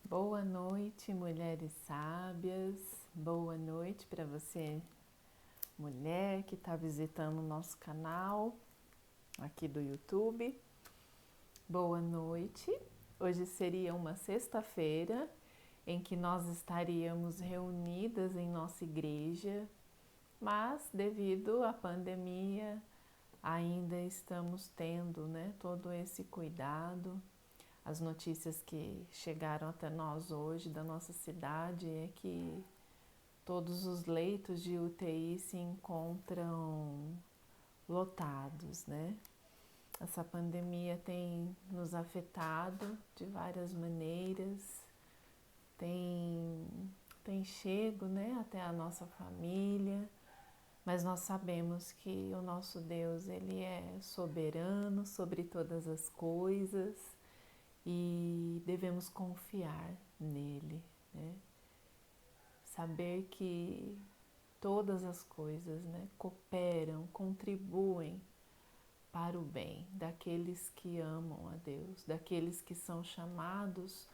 Boa noite, mulheres sábias. Boa noite para você, mulher que está visitando o nosso canal aqui do YouTube. Boa noite. Hoje seria uma sexta-feira em que nós estaríamos reunidas em nossa igreja, mas devido à pandemia ainda estamos tendo, todo esse cuidado. As notícias que chegaram até nós hoje da nossa cidade é que todos os leitos de UTI se encontram lotados, né? Essa pandemia tem nos afetado de várias maneiras, tem, tem chego, até a nossa família, mas nós sabemos que o nosso Deus, ele é soberano sobre todas as coisas e devemos confiar nele, né? Saber que todas as coisas, cooperam, contribuem para o bem daqueles que amam a Deus, daqueles que são chamados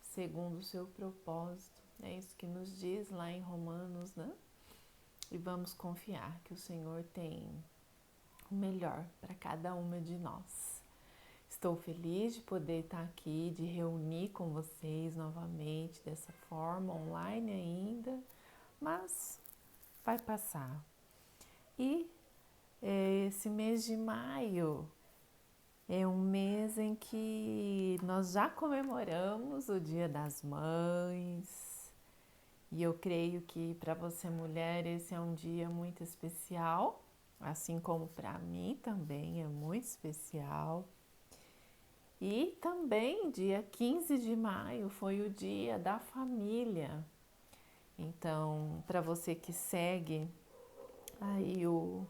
segundo o seu propósito. É isso que nos diz lá em Romanos, né? E vamos confiar que o Senhor tem o melhor para cada uma de nós. Estou feliz de poder estar aqui, de reunir com vocês novamente, dessa forma, online ainda, mas vai passar. E esse mês de maio é um mês em que nós já comemoramos o Dia das Mães, e eu creio que para você, mulher, esse é um dia muito especial, assim como para mim também é muito especial. E também dia 15 de maio foi o Dia da Família. Então, para você que segue aí o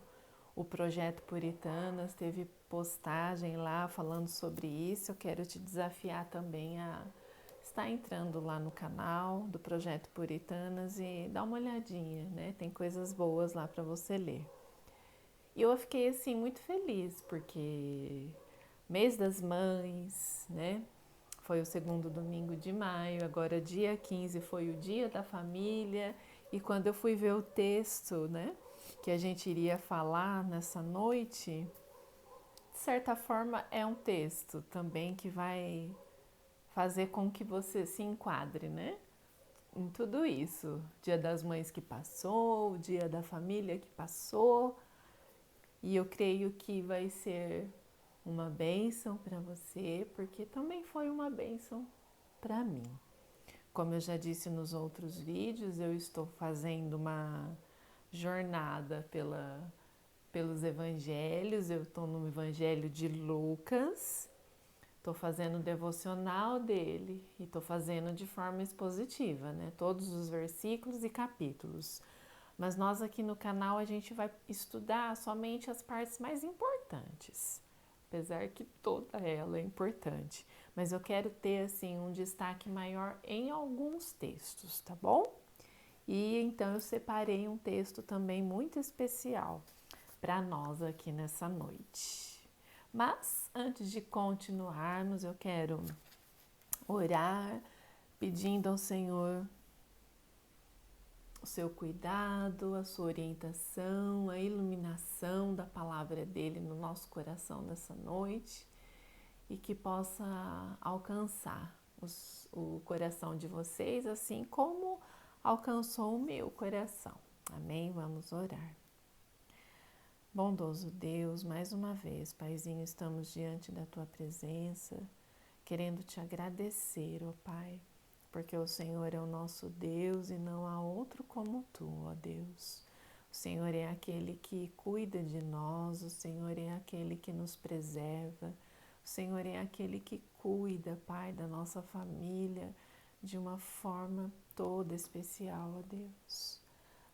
Projeto Puritanas, teve postagem lá falando sobre isso. Eu quero te desafiar também a estar entrando lá no canal do Projeto Puritanas e dar uma olhadinha, né? Tem coisas boas lá para você ler. E eu fiquei assim muito feliz porque mês das mães, né? Foi o segundo domingo de maio, agora dia 15 foi o dia da família. E quando eu fui ver o texto, que a gente iria falar nessa noite, de certa forma é um texto também que vai fazer com que você se enquadre, em tudo isso. Dia das Mães que passou, o dia da família que passou. E eu creio que vai ser uma bênção para você, porque também foi uma bênção para mim. Como eu já disse nos outros vídeos, eu estou fazendo uma jornada pelos evangelhos. Eu estou no evangelho de Lucas, estou fazendo o devocional dele e estou fazendo de forma expositiva, todos os versículos e capítulos. Mas nós aqui no canal a gente vai estudar somente as partes mais importantes, apesar que toda ela é importante. Mas eu quero ter assim um destaque maior em alguns textos, tá bom? E então eu separei um texto também muito especial para nós aqui nessa noite. Mas antes de continuarmos, eu quero orar pedindo ao Senhor o seu cuidado, a sua orientação, a iluminação da palavra dele no nosso coração nessa noite e que possa alcançar o coração de vocês, assim como alcançou o meu coração. Amém? Vamos orar. Bondoso Deus, mais uma vez, Paizinho, estamos diante da Tua presença, querendo Te agradecer, ó Pai, porque o Senhor é o nosso Deus e não há outro como Tu, ó Deus. O Senhor é aquele que cuida de nós, o Senhor é aquele que nos preserva, o Senhor é aquele que cuida, Pai, da nossa família de uma forma toda especial, ó Deus.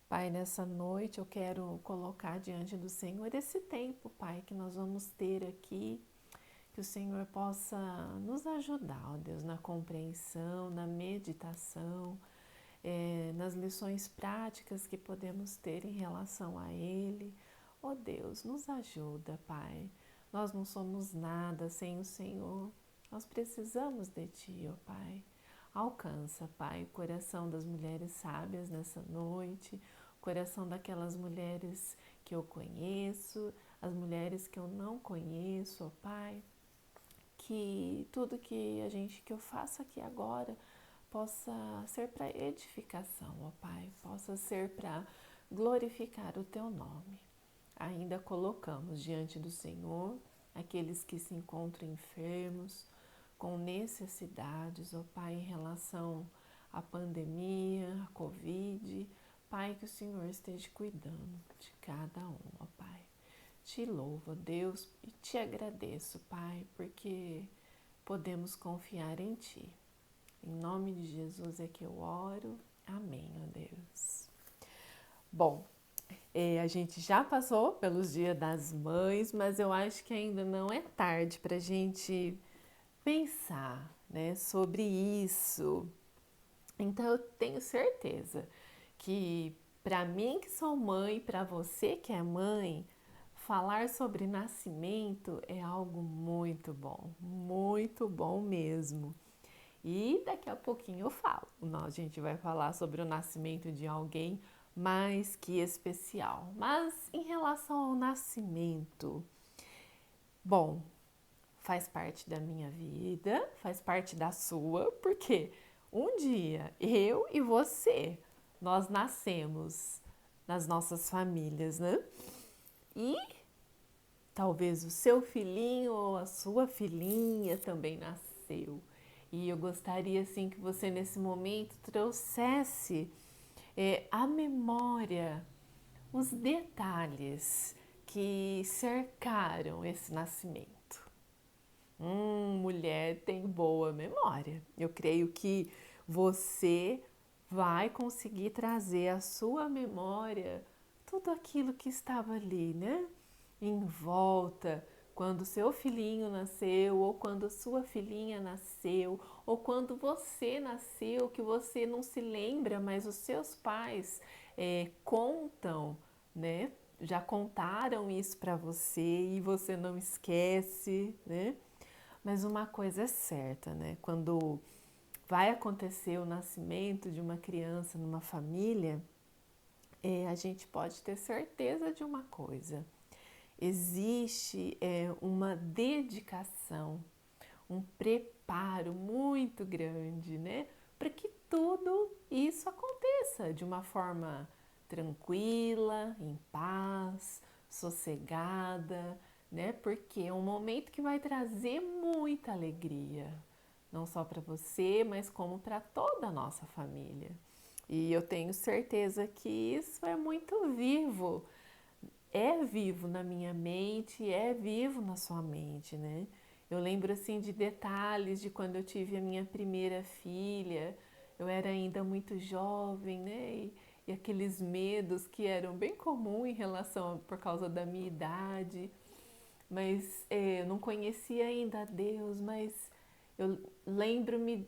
Pai, nessa noite eu quero colocar diante do Senhor esse tempo, Pai, que nós vamos ter aqui, que o Senhor possa nos ajudar, ó Deus, na compreensão, na meditação, nas lições práticas que podemos ter em relação a Ele. Ó Deus, nos ajuda, Pai. Nós não somos nada sem o Senhor. Nós precisamos de Ti, ó Pai. Alcança, Pai, o coração das mulheres sábias nessa noite, o coração daquelas mulheres que eu conheço, as mulheres que eu não conheço, ó Pai, que tudo que eu faça aqui agora possa ser para edificação, ó Pai, possa ser para glorificar o Teu nome. Ainda colocamos diante do Senhor aqueles que se encontram enfermos, com necessidades, ó Pai, em relação à pandemia, à Covid. Pai, que o Senhor esteja cuidando de cada um, ó Pai. Te louvo, ó Deus, e te agradeço, Pai, porque podemos confiar em Ti. Em nome de Jesus é que eu oro. Amém, ó Deus. Bom, a gente já passou pelos Dias das Mães, mas eu acho que ainda não é tarde para a gente pensar, né, sobre isso. Então eu tenho certeza que para mim que sou mãe, para você que é mãe, falar sobre nascimento é algo muito bom mesmo. E daqui a pouquinho eu falo. A gente vai falar sobre o nascimento de alguém mais que especial. Mas em relação ao nascimento, bom, faz parte da minha vida, faz parte da sua, porque um dia eu e você, nós nascemos nas nossas famílias, né? E talvez o seu filhinho ou a sua filhinha também nasceu. E eu gostaria assim que você nesse momento trouxesse à memória os detalhes que cercaram esse nascimento. Mulher tem boa memória. Eu creio que você vai conseguir trazer à sua memória tudo aquilo que estava ali, né? Em volta, quando seu filhinho nasceu, ou quando sua filhinha nasceu, ou quando você nasceu, que você não se lembra, mas os seus pais contam, né? Já contaram isso para você e você não esquece, né? Mas uma coisa é certa, né? Quando vai acontecer o nascimento de uma criança numa família, a gente pode ter certeza de uma coisa. Existe uma dedicação, um preparo muito grande, né? Para que tudo isso aconteça de uma forma tranquila, em paz, sossegada, né? Porque é um momento que vai trazer muita alegria, não só para você, mas como para toda a nossa família. E eu tenho certeza que isso é muito vivo, é vivo na minha mente, é vivo na sua mente, né? Eu lembro assim de detalhes de quando eu tive a minha primeira filha. Eu era ainda muito jovem, né? E aqueles medos que eram bem comuns em relação por causa da minha idade. Mas eu não conhecia ainda a Deus, mas eu lembro-me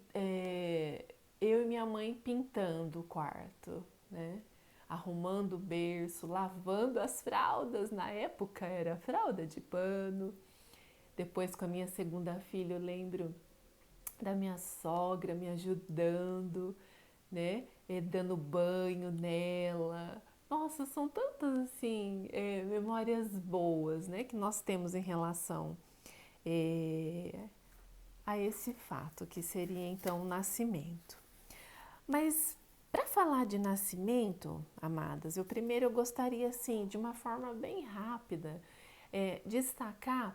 eu e minha mãe pintando o quarto, né? Arrumando o berço, lavando as fraldas, na época era fralda de pano. Depois com a minha segunda filha eu lembro da minha sogra me ajudando, né? Dando banho nela. Nossa, são tantas assim memórias boas, né? Que nós temos em relação a esse fato que seria então o nascimento. Mas para falar de nascimento, amadas, eu gostaria assim, de uma forma bem rápida, destacar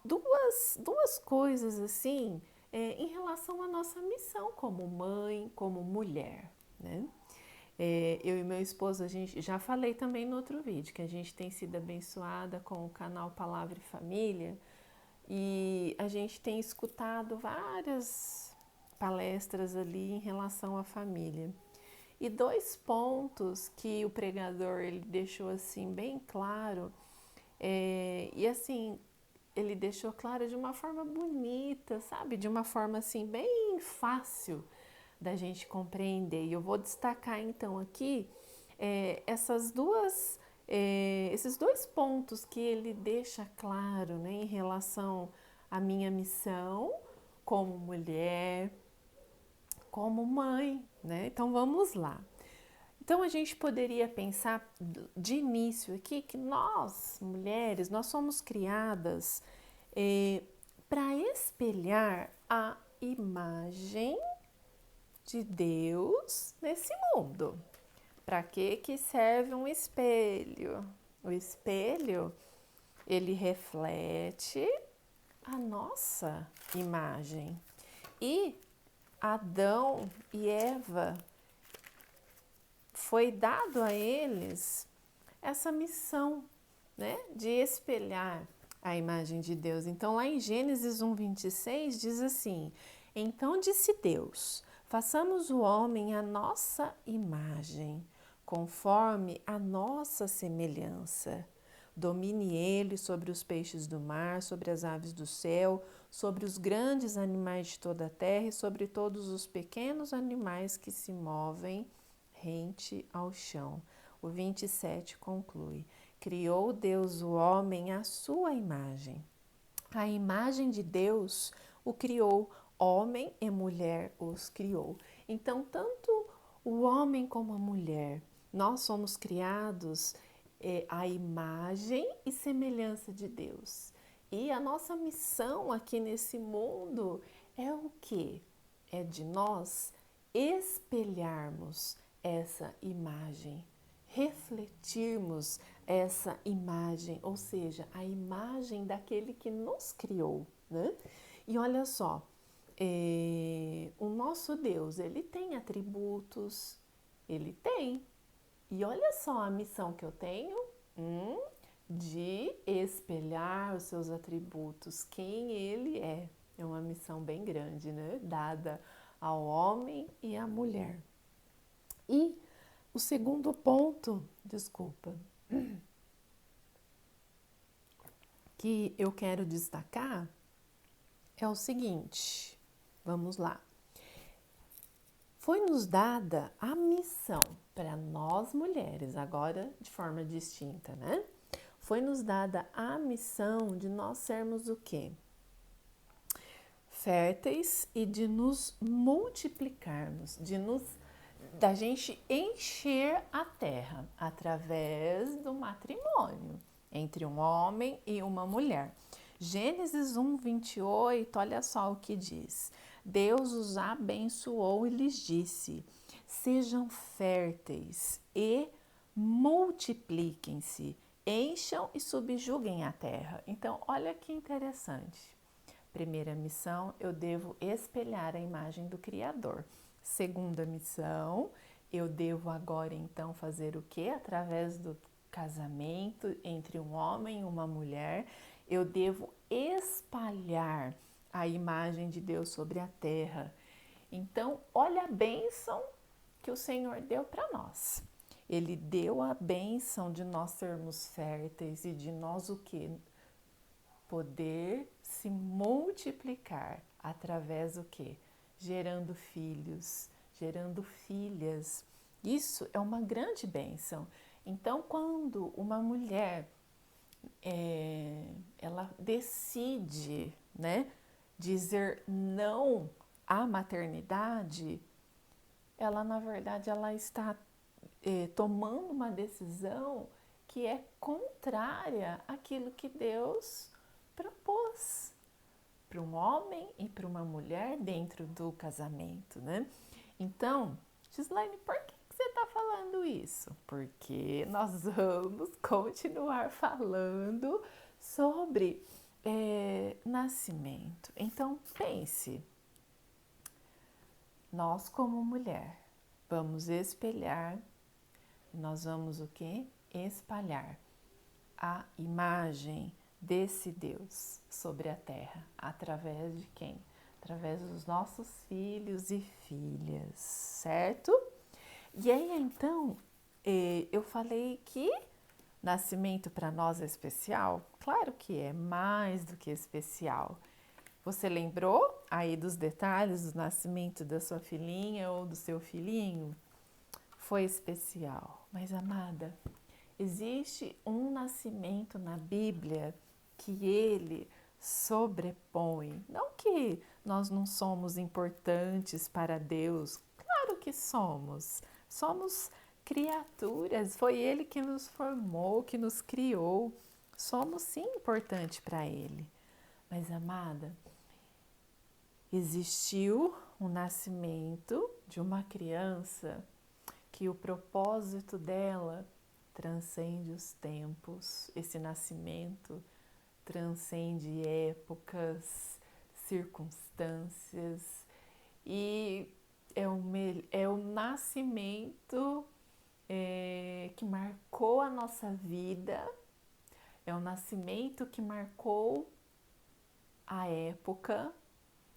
duas coisas assim em relação à nossa missão como mãe, como mulher, né? Eu e meu esposo, a gente já falei também no outro vídeo que a gente tem sido abençoada com o canal Palavra e Família e a gente tem escutado várias palestras ali em relação à família. E dois pontos que o pregador ele deixou assim bem claro, e assim, ele deixou claro de uma forma bonita, sabe? De uma forma assim bem fácil da gente compreender. E eu vou destacar então aqui esses dois pontos que ele deixa claro, né, em relação à minha missão como mulher, como mãe, né? Então vamos lá. Então a gente poderia pensar de início aqui que nós, mulheres, nós somos criadas para espelhar a imagem de Deus nesse mundo. Para que serve um espelho? O espelho, ele reflete a nossa imagem. E Adão e Eva, foi dado a eles essa missão, né, de espelhar a imagem de Deus. Então, lá em Gênesis 1:26 diz assim: Então disse Deus: façamos o homem à nossa imagem, conforme a nossa semelhança. Domine ele sobre os peixes do mar, sobre as aves do céu, sobre os grandes animais de toda a terra e sobre todos os pequenos animais que se movem rente ao chão. O 27 conclui: criou Deus o homem à sua imagem. A imagem de Deus o criou, homem e mulher os criou. Então, tanto o homem como a mulher, nós somos criados à imagem e semelhança de Deus. E a nossa missão aqui nesse mundo é o quê? É de nós espelharmos essa imagem, refletirmos essa imagem, ou seja, a imagem daquele que nos criou, né? E olha só, o nosso Deus, ele tem atributos, ele tem. E olha só a missão que eu tenho, de espelhar os seus atributos, quem ele é. É uma missão bem grande, né? Dada ao homem e à mulher. E o segundo ponto, que eu quero destacar é o seguinte, vamos lá. Foi-nos dada a missão para nós mulheres, agora de forma distinta, né? Foi-nos dada a missão de nós sermos o quê? Férteis e de nos multiplicarmos, da gente encher a terra através do matrimônio entre um homem e uma mulher. Gênesis 1:28, olha só o que diz. Deus os abençoou e lhes disse: sejam férteis e multipliquem-se, encham e subjuguem a terra. Então, olha que interessante. Primeira missão, eu devo espelhar a imagem do Criador. Segunda missão, eu devo agora então fazer o quê? Através do casamento entre um homem e uma mulher, eu devo espalhar a imagem de Deus sobre a terra. Então, olha a bênção que o Senhor deu para nós. Ele deu a bênção de nós sermos férteis e de nós o quê? Poder se multiplicar através do quê? Gerando filhos, gerando filhas. Isso é uma grande bênção. Então, quando uma mulher ela decide, né, dizer não à maternidade, ela na verdade ela está tomando uma decisão que é contrária àquilo que Deus propôs para um homem e para uma mulher dentro do casamento, né? Então, Gislaine, por que você está falando isso? Porque nós vamos continuar falando sobre nascimento. Então, pense, nós como mulher vamos espelhar, nós vamos o quê? Espalhar a imagem desse Deus sobre a terra, através de quem? Através dos nossos filhos e filhas, certo? E aí, então, eu falei que nascimento para nós é especial? Claro que é, mais do que especial. Você lembrou aí dos detalhes do nascimento da sua filhinha ou do seu filhinho? Foi especial, mas amada, existe um nascimento na Bíblia que ele sobrepõe, não que nós não somos importantes para Deus? Claro que somos. Somos criaturas. Foi Ele que nos formou, que nos criou. Somos sim importantes para Ele. Mas, amada, existiu o nascimento de uma criança que o propósito dela transcende os tempos. Esse nascimento transcende épocas, circunstâncias e é o nascimento que marcou a nossa vida, é o nascimento que marcou a época,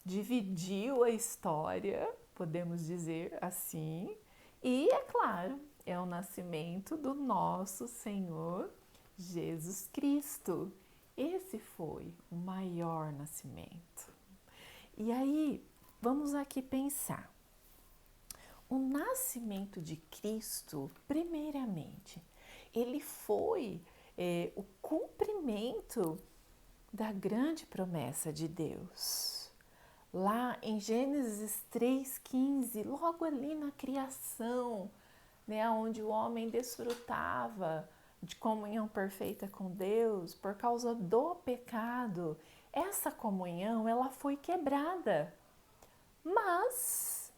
dividiu a história, podemos dizer assim, e é claro, é o nascimento do nosso Senhor Jesus Cristo. Esse foi o maior nascimento. E aí, vamos aqui pensar. O nascimento de Cristo, primeiramente, ele foi o cumprimento da grande promessa de Deus. Lá em Gênesis 3,15, logo ali na criação, né, onde o homem desfrutava de comunhão perfeita com Deus por causa do pecado, essa comunhão ela foi quebrada, mas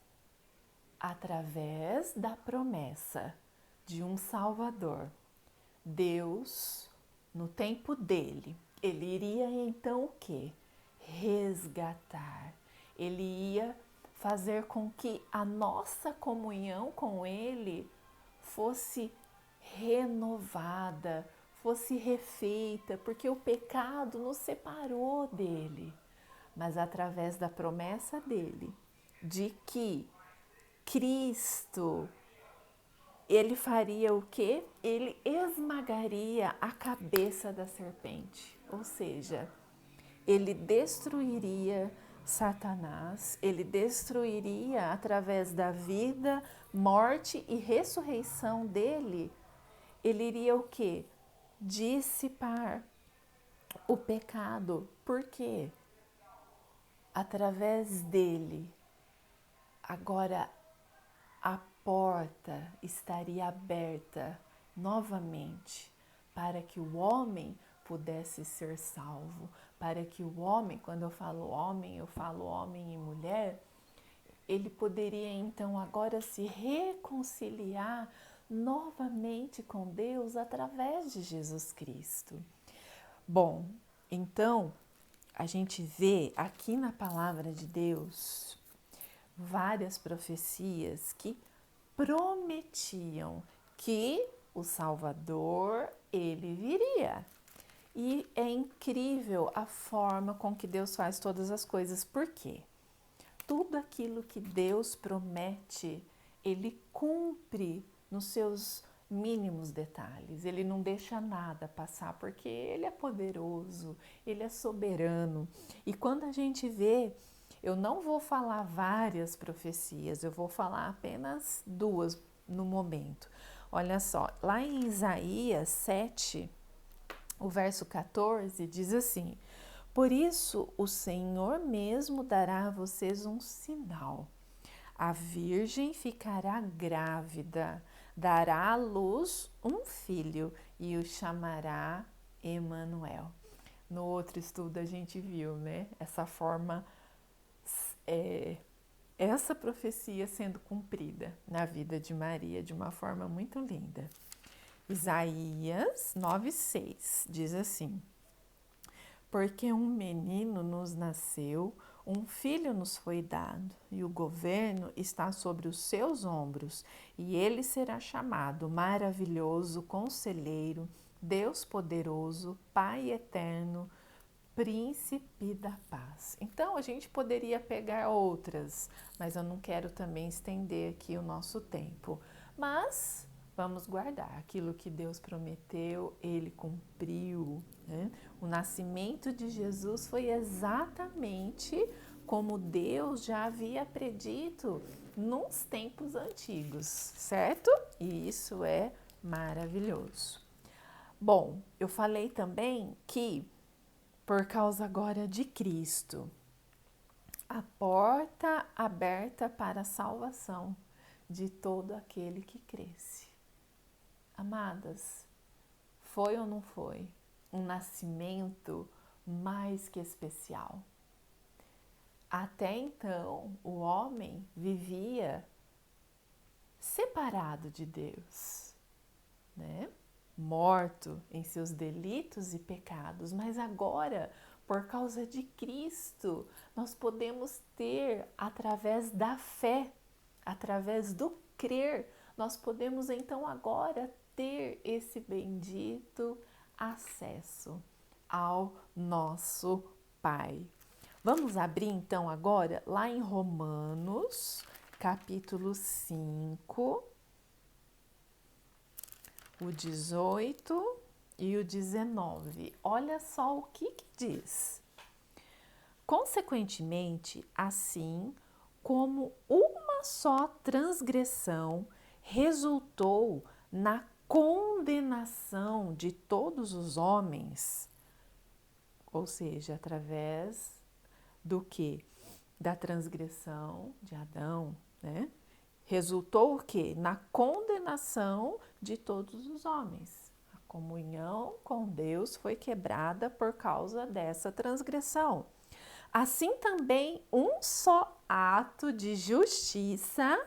através da promessa de um Salvador, Deus, no tempo dele, ele iria então o quê? Resgatar. Ele ia fazer com que a nossa comunhão com ele fosse renovada, fosse refeita, porque o pecado nos separou dele. Mas através da promessa dele, de que Cristo, ele faria o quê? Ele esmagaria a cabeça da serpente, ou seja, ele destruiria Satanás, ele destruiria através da vida, morte e ressurreição dele, ele iria o quê? Dissipar o pecado. Por quê? Através dele, agora a porta estaria aberta novamente para que o homem pudesse ser salvo, para que o homem, quando eu falo homem e mulher, ele poderia então agora se reconciliar novamente com Deus através de Jesus Cristo. Bom, então a gente vê aqui na palavra de Deus várias profecias que prometiam que o Salvador, ele viria. E é incrível a forma com que Deus faz todas as coisas. Por quê? Tudo aquilo que Deus promete, ele cumpre nos seus mínimos detalhes. Ele não deixa nada passar, porque ele é poderoso, ele é soberano. E quando a gente vê, eu não vou falar várias profecias, eu vou falar apenas duas no momento. Olha só, lá em Isaías 7, o verso 14 diz assim: por isso o Senhor mesmo dará a vocês um sinal. A virgem ficará grávida, dará à luz um filho e o chamará Emanuel. No outro estudo a gente viu, né? Essa forma, essa profecia sendo cumprida na vida de Maria de uma forma muito linda. Isaías 9,6 diz assim: porque um menino nos nasceu, um filho nos foi dado, e o governo está sobre os seus ombros, e ele será chamado Maravilhoso Conselheiro, Deus Poderoso, Pai Eterno, Príncipe da Paz. Então a gente poderia pegar outras, mas eu não quero também estender aqui o nosso tempo. Mas vamos guardar aquilo que Deus prometeu, ele cumpriu, né? O nascimento de Jesus foi exatamente como Deus já havia predito nos tempos antigos, certo? E isso é maravilhoso. Bom, eu falei também que por causa agora de Cristo, a porta aberta para a salvação de todo aquele que cresce. Amadas, foi ou não foi um nascimento mais que especial? Até então, o homem vivia separado de Deus, né? Morto em seus delitos e pecados, mas agora, por causa de Cristo, nós podemos ter, através da fé, através do crer, nós podemos então agora ter esse bendito acesso ao nosso Pai. Vamos abrir então agora lá em Romanos, capítulo 5, o 18 e o 19. Olha só o que diz. Consequentemente, assim como uma só transgressão resultou na condenação de todos os homens, ou seja, através do que? Da transgressão de Adão, né? Resultou o quê? Na condenação de todos os homens. A comunhão com Deus foi quebrada por causa dessa transgressão. Assim também um só ato de justiça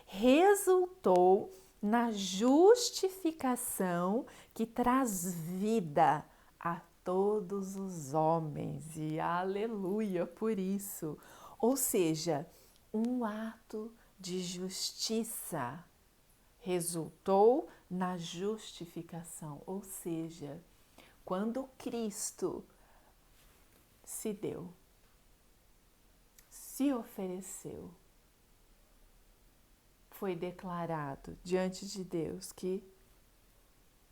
resultou na justificação que traz vida a todos os homens. E aleluia por isso. Ou seja, um ato de justiça resultou na justificação. Ou seja, quando Cristo se deu, se ofereceu, foi declarado diante de Deus que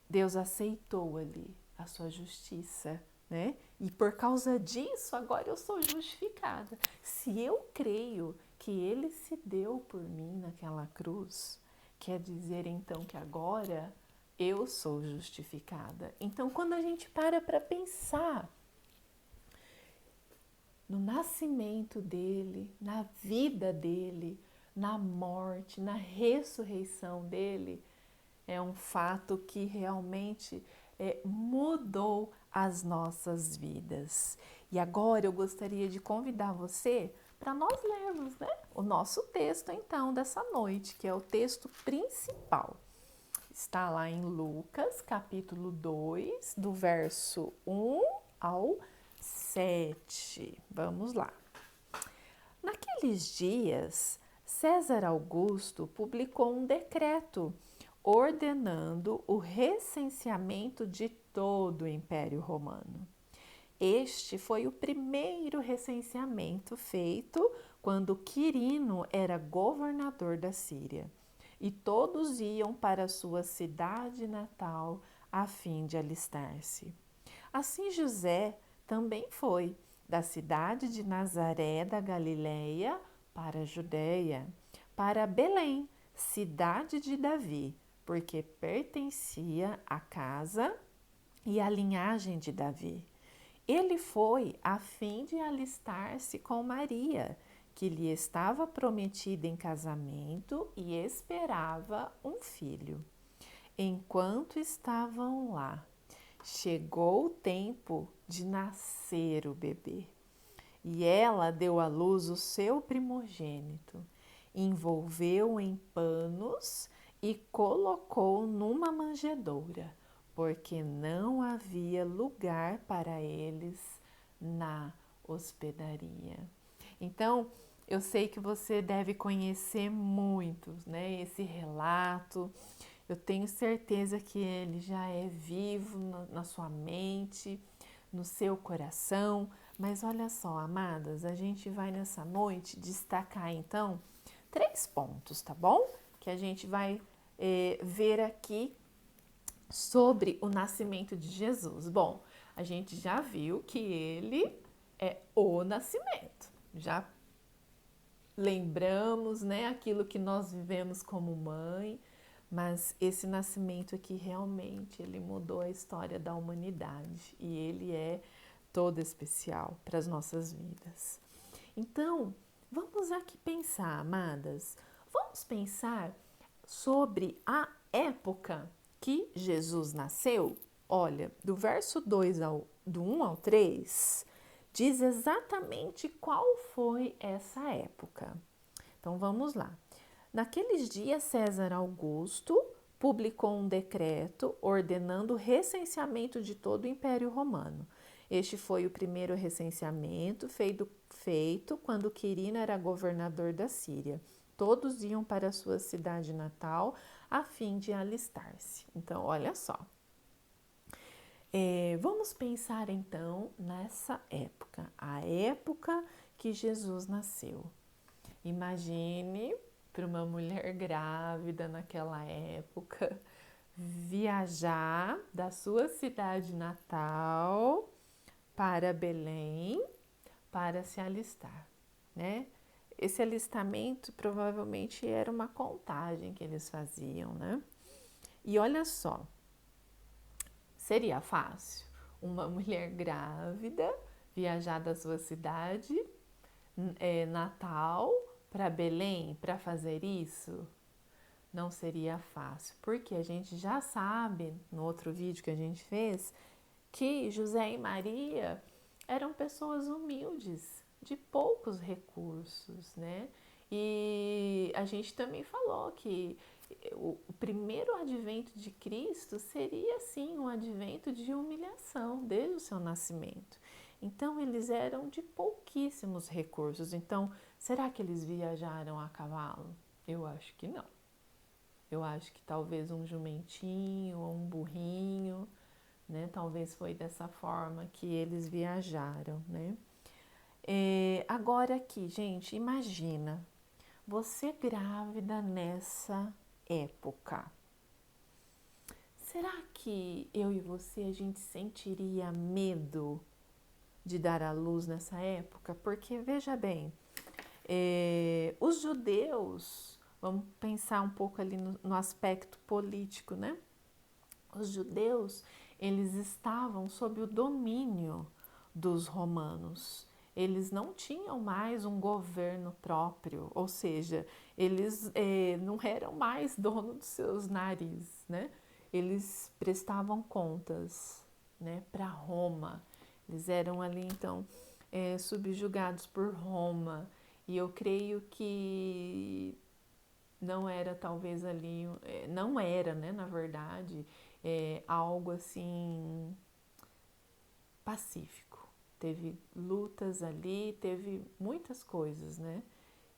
Deus aceitou ali a sua justiça, né? E por causa disso, agora eu sou justificada. Se eu creio que Ele se deu por mim naquela cruz, quer dizer então que agora eu sou justificada. Então, quando a gente para pensar no nascimento dele, na vida dele, na morte, na ressurreição dele, é um fato que realmente mudou as nossas vidas. E agora eu gostaria de convidar você para nós lermos, né, o nosso texto então dessa noite, que é o texto principal. Está lá em Lucas, capítulo 2, do verso 1 ao 7. Vamos lá. Naqueles dias, César Augusto publicou um decreto ordenando o recenseamento de todo o Império Romano. Este foi o primeiro recenseamento feito quando Quirino era governador da Síria, e todos iam para sua cidade natal a fim de alistar-se. Assim José também foi da cidade de Nazaré da Galileia para a Judéia, para Belém, cidade de Davi, porque pertencia à casa e à linhagem de Davi. Ele foi a fim de alistar-se com Maria, que lhe estava prometida em casamento e esperava um filho. Enquanto estavam lá, chegou o tempo de nascer o bebê. E ela deu à luz o seu primogênito, envolveu-o em panos e colocou numa manjedoura, porque não havia lugar para eles na hospedaria. Então, eu sei que você deve conhecer muitos, né? Esse relato. Eu tenho certeza que ele já é vivo na sua mente, no seu coração. Mas olha só, amadas, a gente vai nessa noite destacar então 3 pontos, tá bom? Que a gente vai ver aqui sobre o nascimento de Jesus. Bom, a gente já viu que ele é o nascimento. Já lembramos, né, aquilo que nós vivemos como mãe, mas esse nascimento aqui realmente ele mudou a história da humanidade e ele é todo especial para as nossas vidas. Então, vamos aqui pensar, amadas, vamos pensar sobre a época que Jesus nasceu. Olha, do verso 2 do 1 ao 3, diz exatamente qual foi essa época. Então vamos lá. Naqueles dias, César Augusto publicou um decreto ordenando o recenseamento de todo o Império Romano. Este foi o primeiro recenseamento feito quando Quirino era governador da Síria. Todos iam para a sua cidade natal a fim de alistar-se. Então, olha só. Vamos pensar então nessa época, a época que Jesus nasceu. Imagine para uma mulher grávida naquela época viajar da sua cidade natal para Belém para se alistar, né? Esse alistamento provavelmente era uma contagem que eles faziam, né? E olha só, seria fácil uma mulher grávida viajar da sua cidade natal para Belém para fazer isso? Não seria fácil, porque a gente já sabe, no outro vídeo que a gente fez, que José e Maria eram pessoas humildes, de poucos recursos, né? E a gente também falou que o primeiro advento de Cristo seria, sim, um advento de humilhação, desde o seu nascimento. Então, eles eram de pouquíssimos recursos. Então, será que eles viajaram a cavalo? Eu acho que não. Eu acho que talvez um jumentinho ou um burrinho, né? Talvez foi dessa forma que eles viajaram, né? Agora aqui, gente, imagina você grávida nessa época. Será que eu e você a gente sentiria medo de dar à luz nessa época? Porque veja bem, os judeus, vamos pensar um pouco ali no aspecto político, né? Os judeus, eles estavam sob o domínio dos romanos. Eles não tinham mais um governo próprio, ou seja, eles não eram mais dono dos seus narizes, né? Eles prestavam contas, né, para Roma. Eles eram ali, então, subjugados por Roma. E eu creio que não era talvez ali, não era, né, na verdade, algo assim pacífico. Teve lutas ali, teve muitas coisas, né?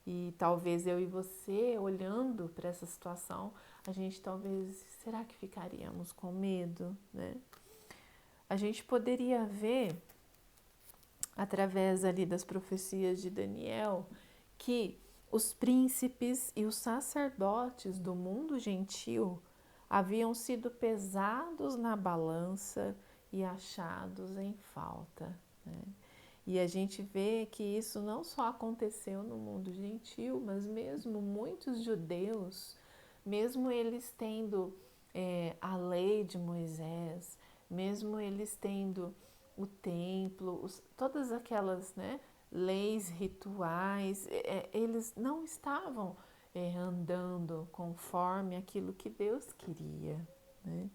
E talvez eu e você, olhando para essa situação, a gente talvez, será que ficaríamos com medo, né? A gente poderia ver, através ali das profecias de Daniel, que os príncipes e os sacerdotes do mundo gentil haviam sido pesados na balança e achados em falta, né? E a gente vê que isso não só aconteceu no mundo gentil, mas mesmo muitos judeus, mesmo eles tendo a lei de Moisés, mesmo eles tendo o templo, todas aquelas, né, leis, rituais, eles não estavam andando conforme aquilo que Deus queria, né?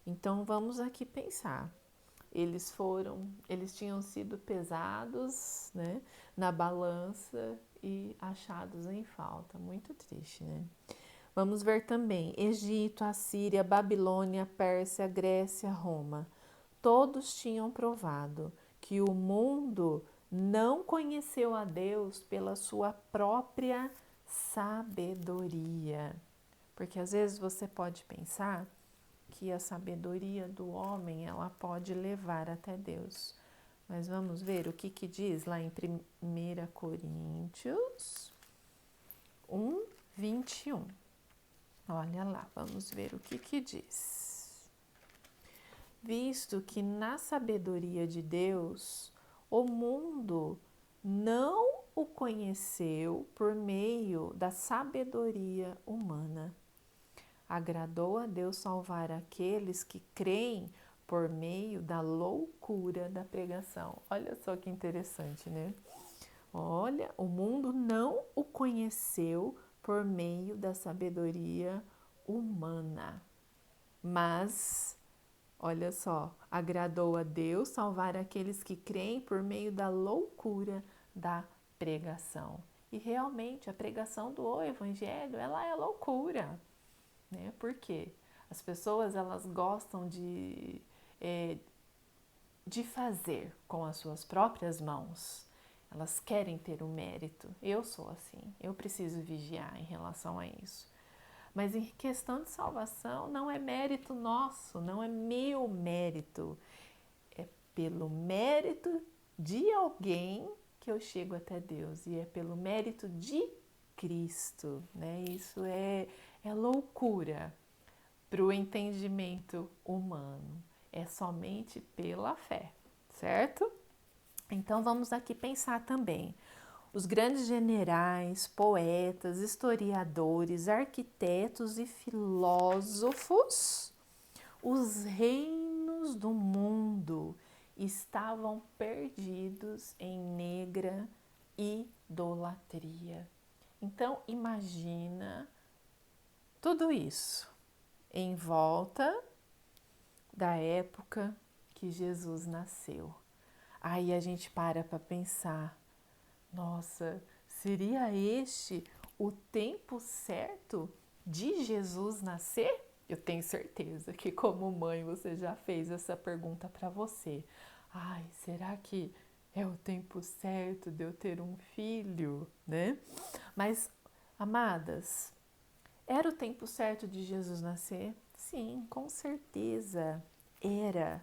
Então vamos aqui pensar. Eles tinham sido pesados, né, na balança e achados em falta. Muito triste, né? Vamos ver também Egito, Assíria, Babilônia, Pérsia, Grécia, Roma. Todos tinham provado que o mundo não conheceu a Deus pela sua própria sabedoria. Porque às vezes você pode pensar que a sabedoria do homem ela pode levar até Deus. Mas vamos ver o que diz lá em 1 Coríntios 1, 21. Olha lá, vamos ver o que diz. Visto que na sabedoria de Deus, o mundo não o conheceu por meio da sabedoria humana. Agradou a Deus salvar aqueles que creem por meio da loucura da pregação. Olha só que interessante, né? Olha, o mundo não o conheceu por meio da sabedoria humana, mas, olha só, agradou a Deus salvar aqueles que creem por meio da loucura da pregação. E realmente a pregação do Evangelho, ela é loucura, né? Por quê? As pessoas, elas gostam de fazer com as suas próprias mãos. Elas querem ter o mérito. Eu sou assim, eu preciso vigiar em relação a isso. Mas em questão de salvação, não é mérito nosso, não é meu mérito. É pelo mérito de alguém que eu chego até Deus. E é pelo mérito de Cristo, né? Isso é loucura para o entendimento humano. É somente pela fé, certo? Então vamos aqui pensar também. Os grandes generais, poetas, historiadores, arquitetos e filósofos, os reinos do mundo estavam perdidos em negra idolatria. Então imagina tudo isso em volta da época que Jesus nasceu. Aí a gente para pensar, nossa, seria este o tempo certo de Jesus nascer? Eu tenho certeza que como mãe você já fez essa pergunta para você. Ai, será que é o tempo certo de eu ter um filho, né? Mas, amadas, era o tempo certo de Jesus nascer? Sim, com certeza era.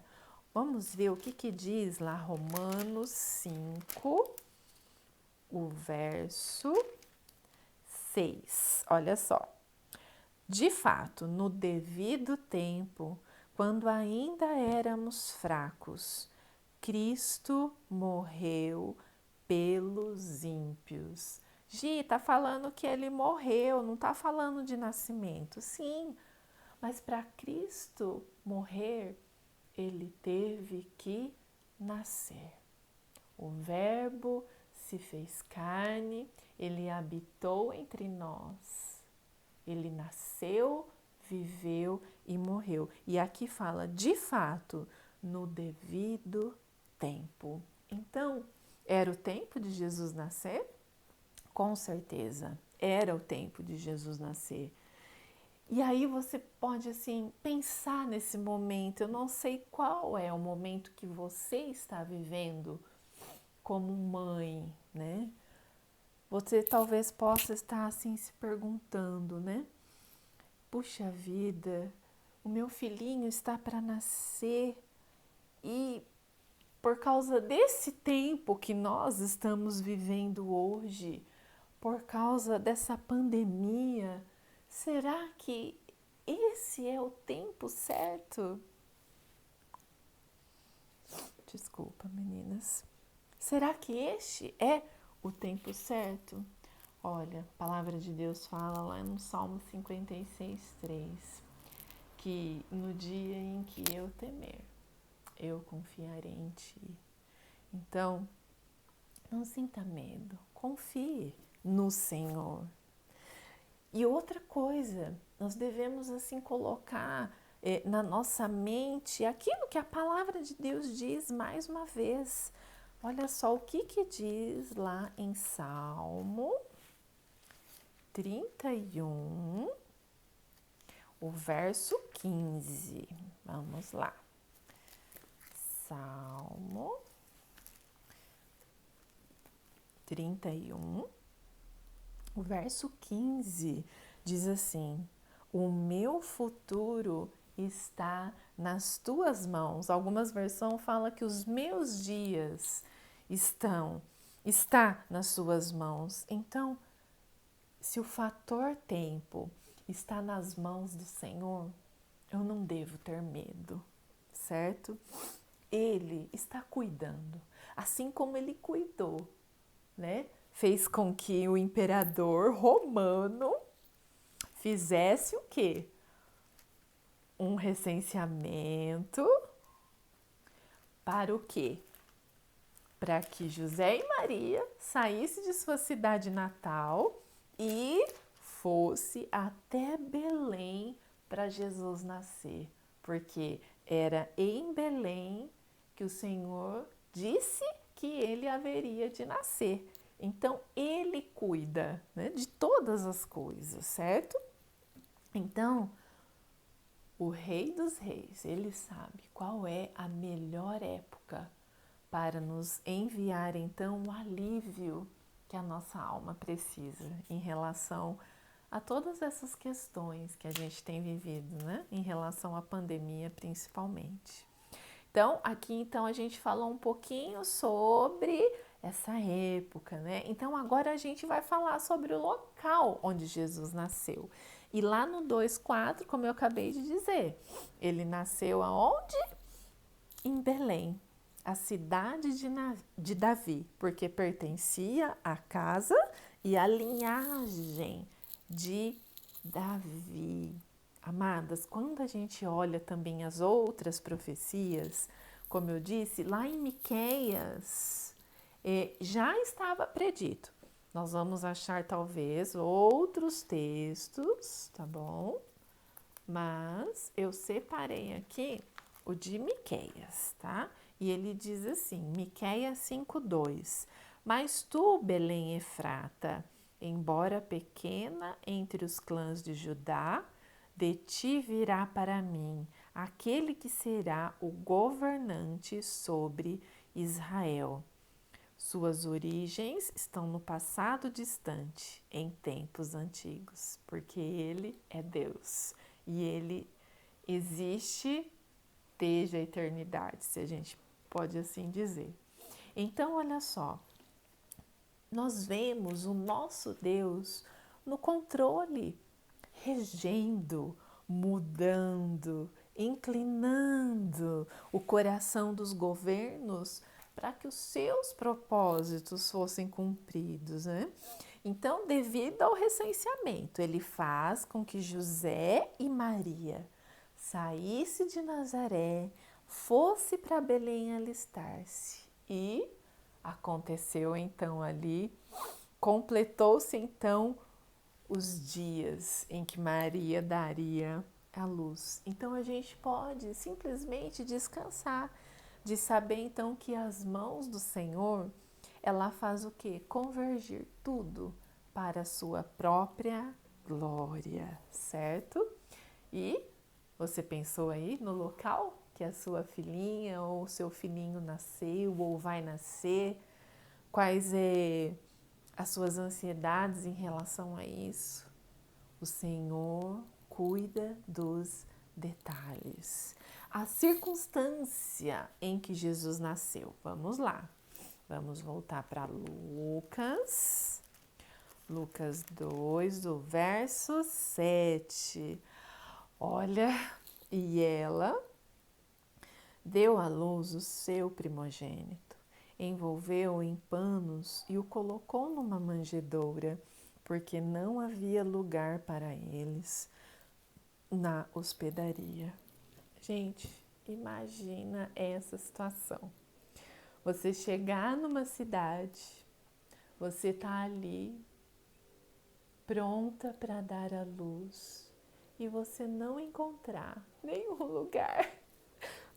Vamos ver o que diz lá Romanos 5, o verso 6. Olha só. De fato, no devido tempo, quando ainda éramos fracos, Cristo morreu pelos ímpios. Gi, tá falando que ele morreu, não tá falando de nascimento. Sim, mas para Cristo morrer, ele teve que nascer. O Verbo se fez carne, ele habitou entre nós. Ele nasceu, viveu e morreu. E aqui fala, de fato, no devido tempo. Então, era o tempo de Jesus nascer? Com certeza, era o tempo de Jesus nascer. E aí você pode assim pensar nesse momento. Eu não sei qual é o momento que você está vivendo como mãe, né? Você talvez possa estar assim se perguntando, né? Puxa vida, o meu filhinho está para nascer e por causa desse tempo que nós estamos vivendo hoje, por causa dessa pandemia, será que esse é o tempo certo? Desculpa, meninas. Será que este é o tempo certo? Olha, a palavra de Deus fala lá no Salmo 56:3, que no dia em que eu temer, eu confiarei em ti. Então, não sinta medo, confie no Senhor. E outra coisa, nós devemos assim colocar na nossa mente aquilo que a palavra de Deus diz mais uma vez. Olha só o que diz lá em Salmo 31, o verso 15. Vamos lá. Salmo 31, o verso 15 diz assim: o meu futuro está nas tuas mãos. Algumas versões falam que os meus dias está nas suas mãos. Então, se o fator tempo está nas mãos do Senhor, eu não devo ter medo, certo? Ele está cuidando, assim como ele cuidou, né? Fez com que o imperador romano fizesse o quê? Um recenseamento para o quê? para que José e Maria saíssem de sua cidade natal e fosse até Belém para Jesus nascer, porque era em Belém que o Senhor disse que ele haveria de nascer. Então, ele cuida, né, de todas as coisas, certo? Então, o Rei dos Reis, ele sabe qual é a melhor época para nos enviar, então, o alívio que a nossa alma precisa em relação a todas essas questões que a gente tem vivido, né? Em relação à pandemia, principalmente. Então, aqui então a gente falou um pouquinho sobre essa época, né? Então, agora a gente vai falar sobre o local onde Jesus nasceu. E lá no 2:4, como eu acabei de dizer, ele nasceu aonde? Em Belém, a cidade de Davi, porque pertencia à casa e à linhagem de Davi. Amadas, quando a gente olha também as outras profecias, como eu disse, lá em Miqueias, já estava predito. Nós vamos achar talvez outros textos, tá bom? Mas eu separei aqui o de Miqueias, tá? E ele diz assim, Miqueias 5:2: Mas tu, Belém Efrata, embora pequena entre os clãs de Judá, de ti virá para mim aquele que será o governante sobre Israel. Suas origens estão no passado distante, em tempos antigos, porque ele é Deus e ele existe desde a eternidade, se a gente pode assim dizer. Então, olha só, nós vemos o nosso Deus no controle, regendo, mudando, inclinando o coração dos governos para que os seus propósitos fossem cumpridos, né? Então, devido ao recenseamento, ele faz com que José e Maria saísse de Nazaré, fosse para Belém alistar-se. E aconteceu então ali, completou-se então os dias em que Maria daria a luz. Então a gente pode simplesmente descansar de saber então que as mãos do Senhor, ela faz o quê? Convergir tudo para a sua própria glória, certo? E você pensou aí no local que a sua filhinha ou seu filhinho nasceu ou vai nascer? Quais as suas ansiedades em relação a isso? O Senhor cuida dos detalhes. A circunstância em que Jesus nasceu. Vamos lá. Vamos voltar para Lucas. Lucas 2, do verso 7. Olha, e ela deu à luz o seu primogênito, envolveu-o em panos e o colocou numa manjedoura, porque não havia lugar para eles na hospedaria. Gente, imagina essa situação. Você chegar numa cidade, você tá ali pronta para dar à luz e você não encontrar nenhum lugar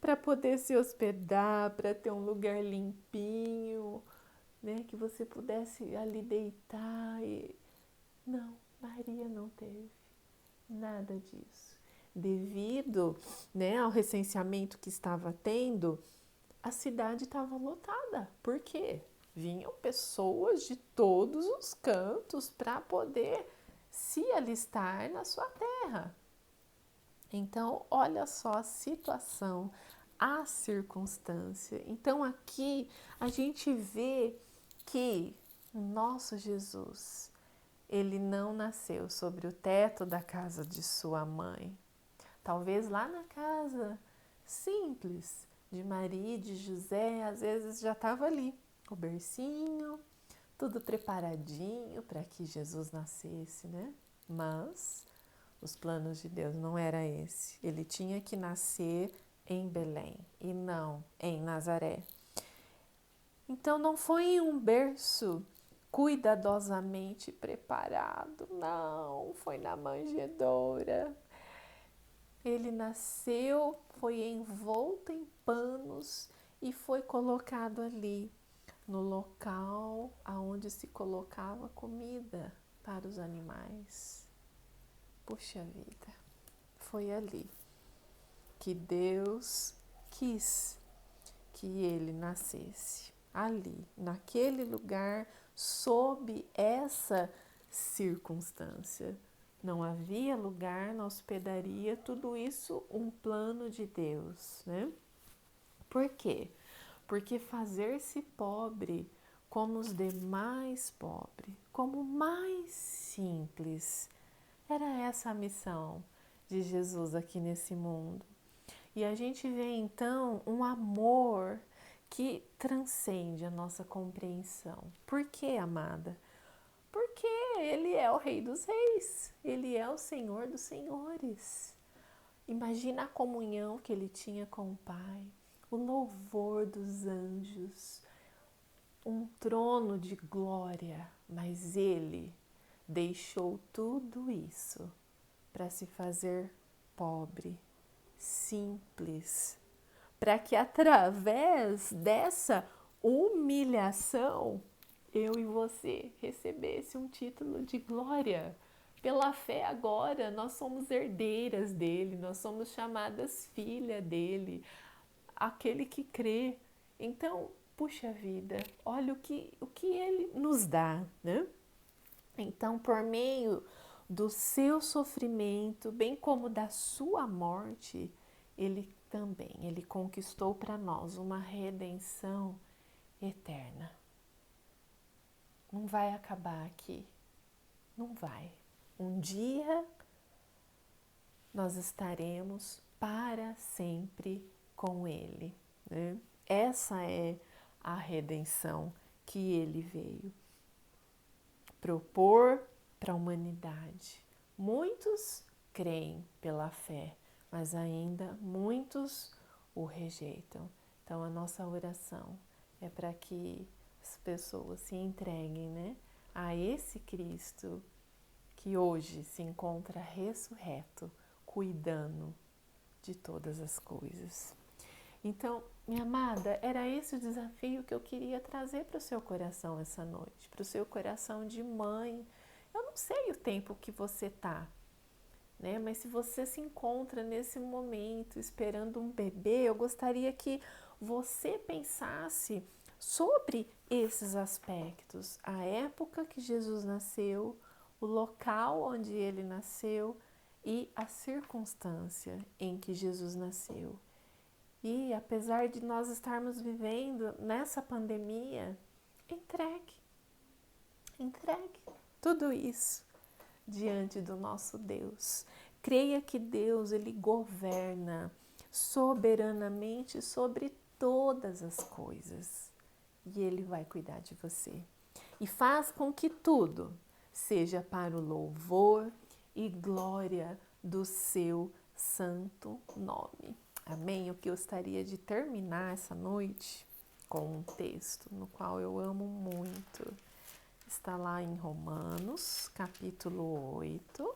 para poder se hospedar, para ter um lugar limpinho, né, que você pudesse ali deitar e não, Maria não teve nada disso. Devido, né, ao recenseamento que estava tendo, a cidade estava lotada. Por quê? Vinham pessoas de todos os cantos para poder se alistar na sua terra. Então, olha só a situação, a circunstância. Então, aqui a gente vê que nosso Jesus, ele não nasceu sobre o teto da casa de sua mãe. Talvez lá na casa simples de Maria e de José, às vezes já estava ali, o bercinho, tudo preparadinho para que Jesus nascesse, né? Mas os planos de Deus não era esse. Ele tinha que nascer em Belém e não em Nazaré. Então não foi em um berço cuidadosamente preparado, não, foi na manjedoura. Ele nasceu, foi envolto em panos e foi colocado ali, no local aonde se colocava comida para os animais. Puxa vida, foi ali que Deus quis que ele nascesse. Ali, naquele lugar, sob essa circunstância. Não havia lugar na hospedaria, tudo isso um plano de Deus, né? Por quê? Porque fazer-se pobre como os demais pobres, como o mais simples, era essa a missão de Jesus aqui nesse mundo. E a gente vê então um amor que transcende a nossa compreensão. Por quê, amada? Porque Ele é o Rei dos Reis, Ele é o Senhor dos Senhores. Imagina a comunhão que Ele tinha com o Pai, o louvor dos anjos, um trono de glória, mas Ele deixou tudo isso para se fazer pobre, simples, para que através dessa humilhação eu e você recebesse um título de glória. Pela fé agora nós somos herdeiras dele, nós somos chamadas filha dele, aquele que crê. Então, puxa vida, olha o que ele nos dá, né? Então, por meio do seu sofrimento, bem como da sua morte, ele conquistou para nós uma redenção eterna. Não vai acabar aqui, não vai. Um dia nós estaremos para sempre com ele, né? Essa é a redenção que ele veio propor para a humanidade. Muitos creem pela fé, mas ainda muitos o rejeitam. Então a nossa oração é para que as pessoas se entreguem, né, a esse Cristo que hoje se encontra ressurreto, cuidando de todas as coisas. Então, minha amada, era esse o desafio que eu queria trazer para o seu coração essa noite, para o seu coração de mãe. Eu não sei o tempo que você tá, né? Mas se você se encontra nesse momento esperando um bebê, eu gostaria que você pensasse sobre esses aspectos, a época que Jesus nasceu, o local onde ele nasceu e a circunstância em que Jesus nasceu. E apesar de nós estarmos vivendo nessa pandemia, entregue tudo isso diante do nosso Deus. Creia que Deus, ele governa soberanamente sobre todas as coisas e ele vai cuidar de você. E faz com que tudo seja para o louvor e glória do seu santo nome. Amém? Eu gostaria de terminar essa noite com um texto no qual eu amo muito. Está lá em Romanos, capítulo 8,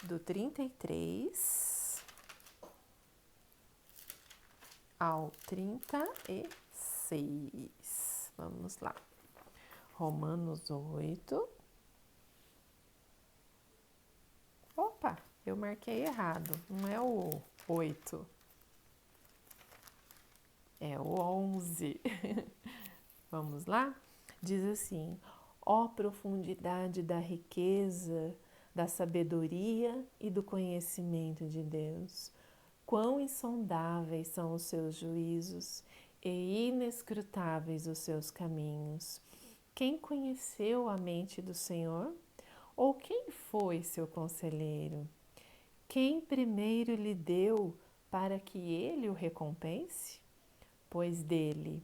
do 33 ao 36. Vamos lá. Romanos 8. Opa, eu marquei errado. Não é o 8. É o 11. Vamos lá? Diz assim: ó profundidade da riqueza, da sabedoria e do conhecimento de Deus. Quão insondáveis são os seus juízos e inescrutáveis os seus caminhos. Quem conheceu a mente do Senhor? Ou quem foi seu conselheiro? Quem primeiro lhe deu para que ele o recompense? Pois dele,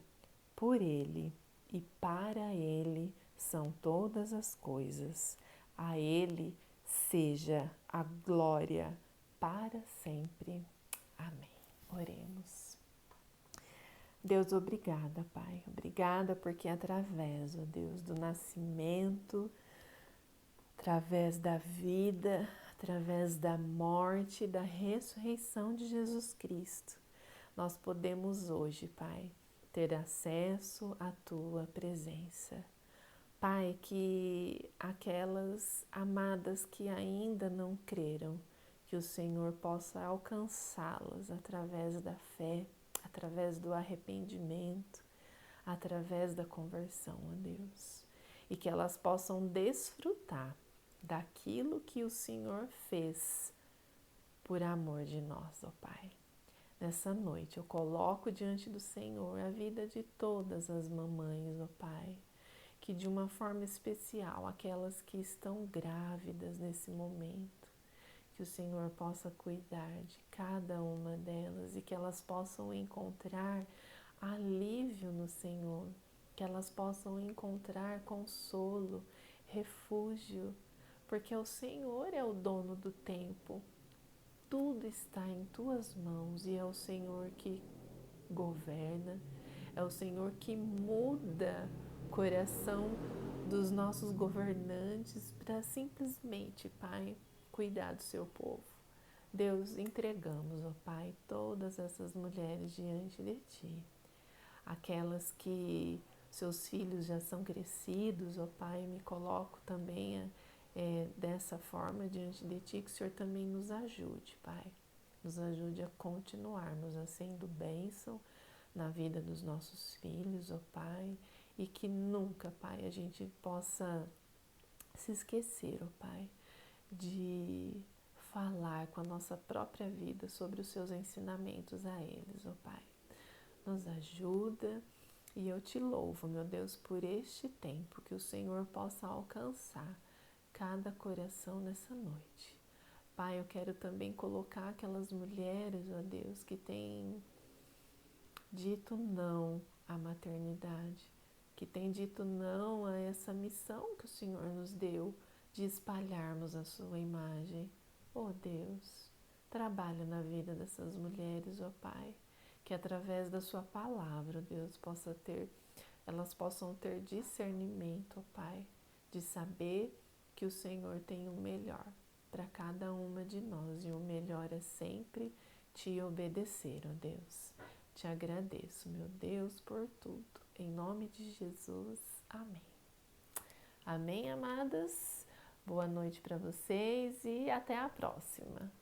por ele e para ele são todas as coisas. A ele seja a glória para sempre. Amém. Oremos. Deus, obrigada, Pai. Obrigada porque através, ó Deus, do nascimento, através da vida, através da morte, da ressurreição de Jesus Cristo, nós podemos hoje, Pai, ter acesso à Tua presença. Pai, que aquelas amadas que ainda não creram, que o Senhor possa alcançá-las através da fé, através do arrependimento, através da conversão, ó Deus. E que elas possam desfrutar daquilo que o Senhor fez por amor de nós, ó Pai. Nessa noite eu coloco diante do Senhor a vida de todas as mamães, ó Pai, que de uma forma especial aquelas que estão grávidas nesse momento, que o Senhor possa cuidar de cada uma delas e que elas possam encontrar alívio no Senhor, que elas possam encontrar consolo, refúgio, porque o Senhor é o dono do tempo. Tudo está em tuas mãos e é o Senhor que governa, é o Senhor que muda o coração dos nossos governantes para simplesmente, Pai, cuidar do seu povo. Deus, entregamos, ó Pai, todas essas mulheres diante de Ti. Aquelas que seus filhos já são crescidos, ó Pai, me coloco também dessa forma diante de Ti, que o Senhor também nos ajude, Pai. Nos ajude a continuarmos a sendo bênção na vida dos nossos filhos, ó Pai, e que nunca, Pai, a gente possa se esquecer, ó Pai, de falar com a nossa própria vida sobre os seus ensinamentos a eles, ó Pai. Nos ajuda e eu te louvo, meu Deus, por este tempo, que o Senhor possa alcançar cada coração nessa noite. Pai, eu quero também colocar aquelas mulheres, ó Deus, que têm dito não à maternidade, que têm dito não a essa missão que o Senhor nos deu de espalharmos a sua imagem. Oh Deus, trabalha na vida dessas mulheres, ó Pai, que através da sua palavra, Deus, elas possam ter discernimento, ó Pai, de saber que o Senhor tem o melhor para cada uma de nós, e o melhor é sempre te obedecer, ó Deus. Te agradeço, meu Deus, por tudo. Em nome de Jesus, amém. Amém, amadas? Boa noite para vocês e até a próxima.